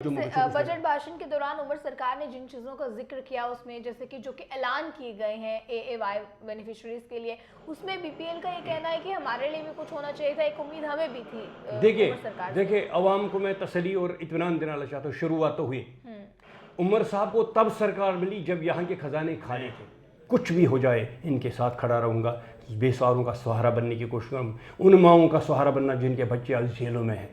Budget भाषण के दौरान उमर सरकार ने जिन चीज़ों का जिक्र किया उसमें जैसे कि जो कि ऐलान किए गए हैं एएवाई बेनिफिशरीज के लिए, उसमें बीपीएल का ये कहना है कि हमारे लिए भी कुछ होना चाहिए था, एक उम्मीद हमें भी थी उमर सरकार से। देखिए अवाम को मैं तसल्ली और इत्मीनान देना चाहता हूँ। शुरुआत तो हुई, उमर साहब को तब सरकार मिली जब यहाँ के खजाने खाली थे। कुछ भी हो जाए इनके साथ खड़ा रहूँगा, बेसहारों का सहारा बनने की कोशिश करूँगा, उन माओं का सहारा बनना जिनके बच्चे आज जेलों में हैं,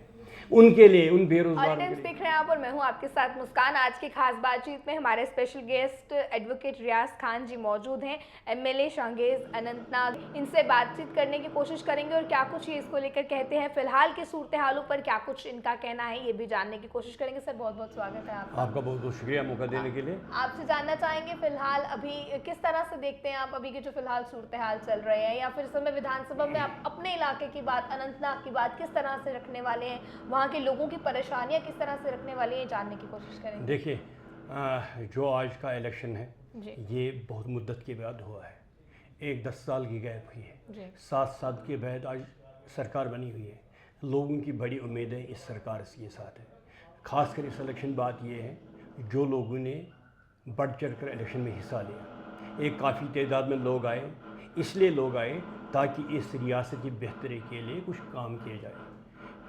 उनके लिए, उन बेरोजगार देख रहे हैं आप और मैं हूं आपके साथ मुस्कान। आज की खास बातचीत में हमारे स्पेशल गेस्ट एडवोकेट रियाज खान जी मौजूद हैं, एमएलए शांगेज अनंतनाग। इनसे बातचीत करने की कोशिश करेंगे और क्या कुछ ये इसको लेकर कहते हैं, फिलहाल के सूरत हालों पर क्या कुछ इनका कहना है, ये भी जानने की कोशिश करेंगे। सर बहुत बहुत स्वागत है आपका। बहुत बहुत शुक्रिया मौका देने के लिए। आपसे जानना चाहेंगे फिलहाल अभी किस तरह से देखते हैं आप अभी के जो फिलहाल सूरत हाल चल रहे हैं, या फिर समय विधानसभा में आप अपने इलाके की बात, अनंतनाग की बात किस तरह से रखने वाले हैं, वहाँ के लोगों की परेशानियां किस तरह से रखने वाली हैं, जानने की कोशिश करेंगे। देखिए जो आज का इलेक्शन है ये बहुत मुद्दत के बाद हुआ है, 10 साल की गैप हुई है, 7 साल के बाद आज सरकार बनी हुई है। लोगों की बड़ी उम्मीदें इस सरकार के साथ है। खासकर इस इलेक्शन बात ये है, जो लोगों ने बढ़ चढ़ कर इलेक्शन में हिस्सा लिया, एक काफ़ी तादाद में लोग आए, इसलिए लोग आए ताकि इस रियासत की बेहतरी के लिए कुछ काम किया जाए।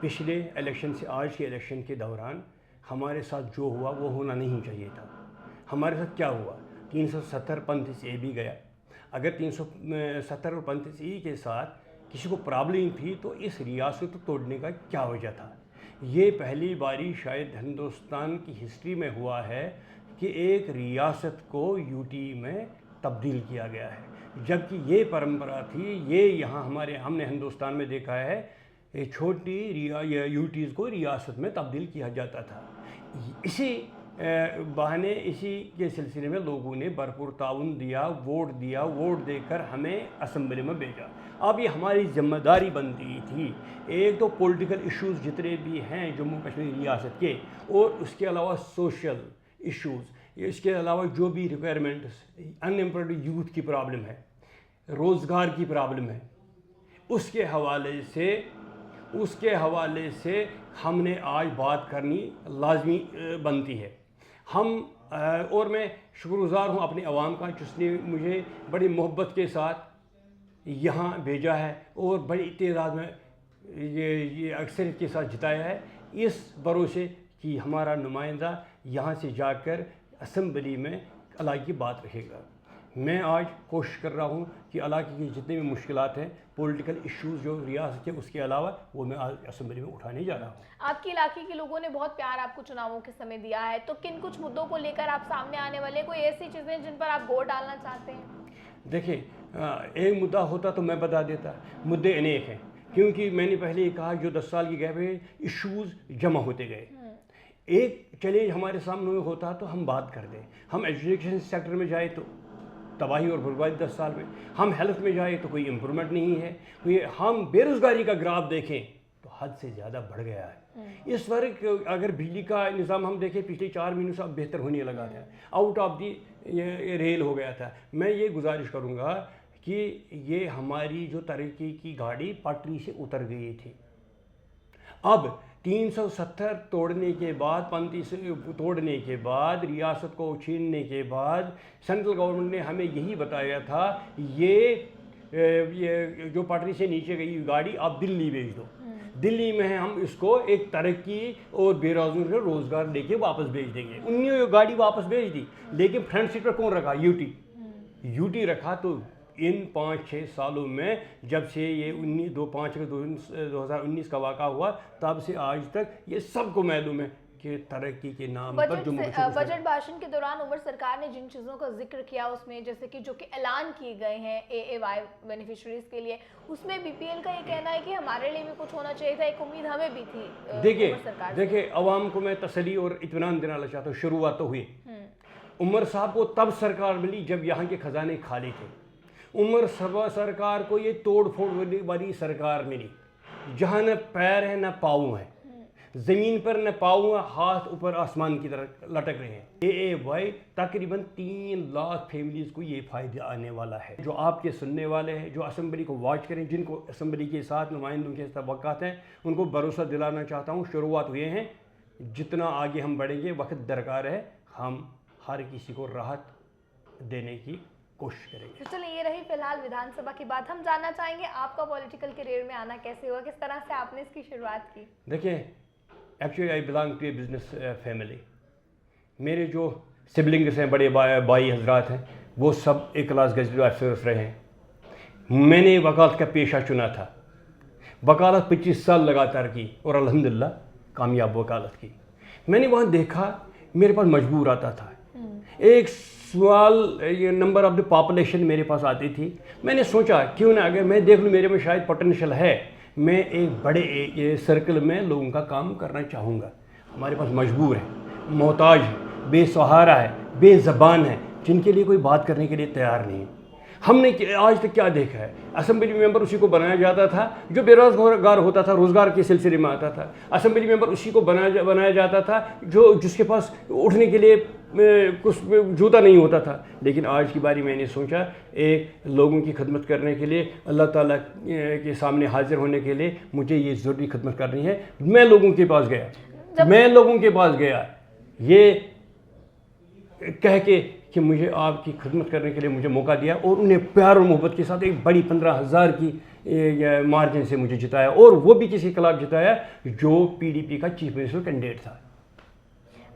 पिछले इलेक्शन से आज के इलेक्शन के दौरान हमारे साथ जो हुआ वो होना नहीं चाहिए था। हमारे साथ क्या हुआ, 370 पंथ से भी गया। अगर 370 और पंथ से के साथ किसी को प्रॉब्लम थी तो इस रियासत को तोड़ने का क्या वजह था। ये पहली बारी शायद हिंदुस्तान की हिस्ट्री में हुआ है कि एक रियासत को यूटी में तब्दील किया गया है, जबकि ये परंपरा थी, ये यहाँ हमने हिंदुस्तान में देखा है, छोटी यूटीज़ को रियासत में तब्दील किया जाता था। इसी बहाने, इसी के सिलसिले में लोगों ने भरपूर ताउन दिया, वोट देकर हमें असम्बली में भेजा। अब ये हमारी जिम्मेदारी बनती थी, एक तो पॉलिटिकल इश्यूज़ जितने भी हैं जम्मू कश्मीर रियासत के, और उसके अलावा सोशल इश्यूज़, इसके अलावा जो भी रिक्वायरमेंट्स, अनएम्प्लॉयड यूथ की प्रॉब्लम है, रोज़गार की प्रॉब्लम है, उसके हवाले से हमने आज बात करनी लाजमी बनती है। और मैं शुक्रगुज़ार हूँ अपने अवाम का, जिसने मुझे बड़ी मोहब्बत के साथ यहाँ भेजा है और बड़ी तादाद में ये अक्सरियत के साथ जिताया है, इस भरोसे कि हमारा नुमाइंदा यहाँ से जाकर असम्बली में इलाके की बात रखेगा। मैं आज कोशिश कर रहा हूँ कि इलाके की जितने भी मुश्किलात हैं, पॉलिटिकल इश्यूज़ जो रियासत के, उसके अलावा वो मैं आज असम्बली में उठाने जा रहा हूँ। आपके इलाके के लोगों ने बहुत प्यार आपको चुनावों के समय दिया है, तो किन कुछ मुद्दों को लेकर आप सामने आने वाले, कोई ऐसी चीज़ें जिन पर आप वोट डालना चाहते हैं? देखिए एक मुद्दा होता तो मैं बता देता, मुद्दे अनेक हैं, क्योंकि मैंने पहले ही कहा जो 10 साल की गैप है इश्यूज़ जमा होते गए। एक चैलेंज हमारे सामने होता तो हम बात कर दें, हम एजुकेशन सेक्टर में जाए तो तबाही और बर्बादी 10 साल में, हम हेल्थ में जाए तो कोई इम्प्रूवमेंट नहीं है, हम बेरोज़गारी का ग्राफ देखें तो हद से ज़्यादा बढ़ गया है। इस वक्त अगर बिजली का निज़ाम हम देखें, पिछले 4 महीनों से अब बेहतर होने लगा था, आउट ऑफ दी रेल हो गया था। मैं ये गुजारिश करूँगा कि ये हमारी जो तरक्की की गाड़ी पटरी से उतर गई थी, अब 370 तोड़ने के बाद, 35 तोड़ने के बाद, रियासत को छीनने के बाद सेंट्रल गवर्नमेंट ने हमें यही बताया था, ये जो पटरी से नीचे गई गाड़ी आप दिल्ली भेज दो, दिल्ली में हम इसको एक तरक्की और बेरोजगार को रोज़गार लेके वापस भेज देंगे। उन्होंने गाड़ी वापस भेज दी, लेकिन फ्रंट सीट पर कौन रखा? यूटी रखा। तो इन 5-6 सालों में, जब से ये 2019 का वाक़ा हुआ, तब से आज तक ये सबको मालूम है कि तरक्की के नाम पर बजट भाषण के दौरान उमर सरकार ने जिन चीज़ों का जिक्र किया उसमें जैसे कि जो कि ऐलान किए गए हैं एएवाई बेनिफिशरीज के लिए, उसमें बीपीएल का ये कहना है कि हमारे लिए भी कुछ होना चाहिए था, एक उम्मीद हमें भी थी। देखिए अवाम को मैं तसल्ली और इत्मीनान देना चाहता हूँ। शुरुआत तो हुई, उमर साहब को तब सरकार मिली जब यहाँ के खजाने खाली थे। उमर सरकार को ये तोड़ फोड़ वाली सरकार मिली, जहाँ न पैर है न पाँव है, ज़मीन पर न पाँव, हाथ ऊपर आसमान की तरफ लटक रहे हैं। एएवाई तकरीबन 3 लाख फैमिलीज़ को ये फ़ायदा आने वाला है। जो आपके सुनने वाले हैं, जो असम्बली को वॉच करें, जिनको असम्बली के साथ नुमाइंदों के तवक्कात हैं, उनको भरोसा दिलाना चाहता हूँ। शुरुआत हुए हैं जितना आगे हम बढ़ेंगे वक्त दरकार है, हम हर किसी को राहत देने की कोशिश करेंगे। तो चलिए, ये रही फिलहाल विधानसभा की बात। हम जानना चाहेंगे आपका पॉलिटिकल करियर में आना कैसे हुआ, किस तरह से आपने इसकी शुरुआत की? देखिए, actually I belong to a business family. मेरे जो सिबलिंग्स हैं, बड़े भाई हजरात हैं, वो सब एक क्लास गजट ऑफिसर्स रहे हैं। मैंने वकालत का पेशा चुना था, वकालत 25 साल लगातार की और अल्हम्दुलिल्लाह कामयाब वकालत की। मैंने वहाँ देखा, मेरे पास मजबूर आता था, एक सवाल ये नंबर ऑफ द पॉपुलेशन मेरे पास आती थी। मैंने सोचा क्यों ना, अगर मैं देख लूँ मेरे में शायद पोटेंशियल है, मैं एक बड़े सर्कल में लोगों का काम करना चाहूँगा। हमारे पास मजबूर है, मोहताज है, बेसहारा है, बेज़बान है, जिनके लिए कोई बात करने के लिए तैयार नहीं है। हमने आज तक क्या देखा है, असेंबली मेंबर उसी को बनाया जाता था जो बेरोज़गार होता था, रोज़गार के सिलसिले में आता था। असेंबली मेंबर उसी को बनाया जाता था जिसके पास उठने के लिए कुछ जूता नहीं होता था। लेकिन आज की बारी मैंने सोचा, एक लोगों की खिदमत करने के लिए, अल्लाह ताला के सामने हाजिर होने के लिए मुझे ये ज़रूरी खिदमत करनी है। मैं लोगों के पास गया, ये कह के कि मुझे आपकी खिदमत करने के लिए मुझे मौका दिया, और उन्हें प्यार और मोहब्बत के साथ एक बड़ी 15,000 की मार्जिन से मुझे जिताया, और वो भी किसी खिलाफ जिताया जो पीडीपी का चीफ मिनिस्टर कैंडिडेट था।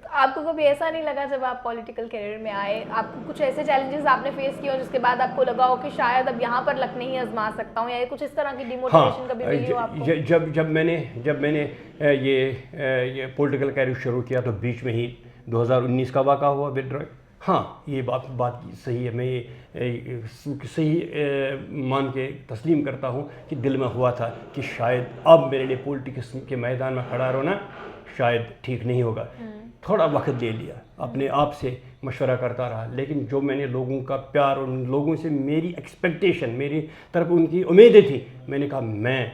तो आपको कभी ऐसा नहीं लगा जब आप पॉलिटिकल करियर में आए, आपको कुछ ऐसे चैलेंजेस आपने फेस किए हो जिसके बाद आपको लगा हो कि शायद अब यहाँ पर लक नहीं आजमा सकता हूँ, या कुछ इस तरह की डिमोटिवेशन कभी मिली हो आपको? जब मैंने ये पॉलिटिकल करियर शुरू किया तो बीच में ही 2019 का वाक़ा हुआ विदड्रॉ। हाँ, ये बात सही है, मैं ये सही मान के तस्लीम करता हूँ कि दिल में हुआ था कि शायद अब मेरे लिए पॉलिटिक्स के मैदान में खड़ा रहना शायद ठीक नहीं होगा। थोड़ा वक्त ले लिया, अपने आप से मशवरा करता रहा, लेकिन जो मैंने लोगों का प्यार और उन लोगों से मेरी एक्सपेक्टेशन, मेरी तरफ उनकी उम्मीदें थी, मैंने कहा मैं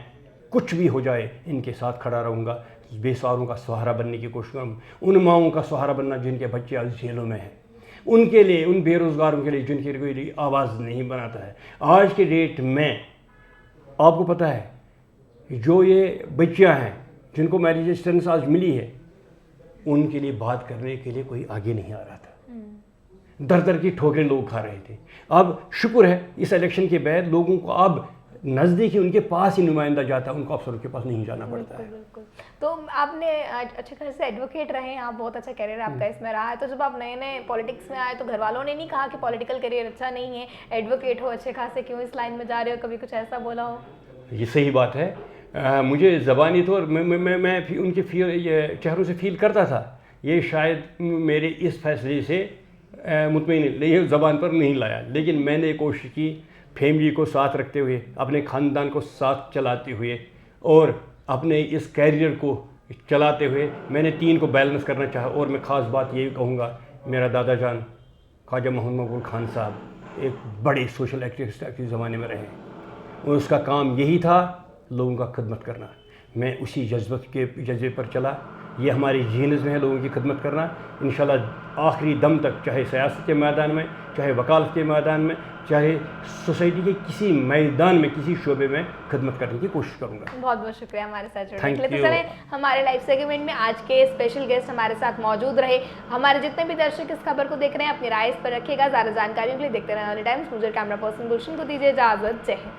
कुछ भी हो जाए इनके साथ खड़ा रहूँगा, बेसहारों का सहारा बनने की कोशिश करूँगा, उन माओं का सहारा बनना जिनके बच्चे आज जेलों में हैं, उनके लिए, उन बेरोज़गारों के लिए जिनकी कोई आवाज़ नहीं बनाता है। आज के डेट में आपको पता है जो ये बच्चियाँ हैं जिनको मैरिज स्टेटस आज मिली है, उनके लिए बात करने के लिए कोई आगे नहीं आ रहा था। दर दर की ठोकरें लोग खा रहे थे। अब शुक्र है इस इलेक्शन के बाद लोगों को अब नज़दीक ही उनके पास ही नुमाइंदा जाता है, उनको अफसरों के पास नहीं जाना पड़ता है। बिल्कुल। तो आपने अच्छे खासे एडवोकेट रहे हैं आप, बहुत अच्छा करियर आपका इसमें रहा है। तो जब आप नए पॉलिटिक्स में आए तो घर वालों ने नहीं कहा कि पॉलिटिकल करियर अच्छा नहीं है, एडवोकेट हो अच्छे खासे, क्यों इस लाइन में जा रहे हो, कभी कुछ ऐसा बोला हो? ये सही बात है। मुझे ज़बानी तौर मैं उनके चेहरों से फील करता था ये शायद मेरे इस फैसले से मुतमईन, ये ज़बान पर नहीं लाया, लेकिन मैंने कोशिश की फैमिली को साथ रखते हुए, अपने ख़ानदान को साथ चलाते हुए और अपने इस कैरियर को चलाते हुए मैंने तीन को बैलेंस करना चाहा। और मैं ख़ास बात यही कहूँगा, मेरा दादा जान ख्वाजा मोहम्मद मकबूल खान साहब एक बड़े सोशल एक्टिविस्ट के ज़माने में रहे, और उसका काम यही था लोगों का खिदमत करना। मैं उसी जज्बे पर चला। ये हमारी जीन्स में है लोगों की खिदमत करना। इंशाल्लाह आखिरी दम तक, चाहे सियासत के मैदान में, चाहे वकालत के मैदान में, चाहे सोसाइटी के किसी मैदान में, किसी शोबे में खिदमत करने की कोशिश करूँगा। बहुत बहुत शुक्रिया हमारे साथ जुड़ने के लिए। तो चलें, हमारे लाइव सेगमेंट में आज के स्पेशल गेस्ट हमारे साथ मौजूद रहे। हमारे जितने भी दर्शक इस खबर को देख रहे हैं अपनी राय इस पर रखिएगा। ज़्यादा जानकारियों के लिए देखते रहने वाले टाइम्स। मुझे कैमरा पर्सन गुलशन को दीजिए इजाज़त। जय हिंद।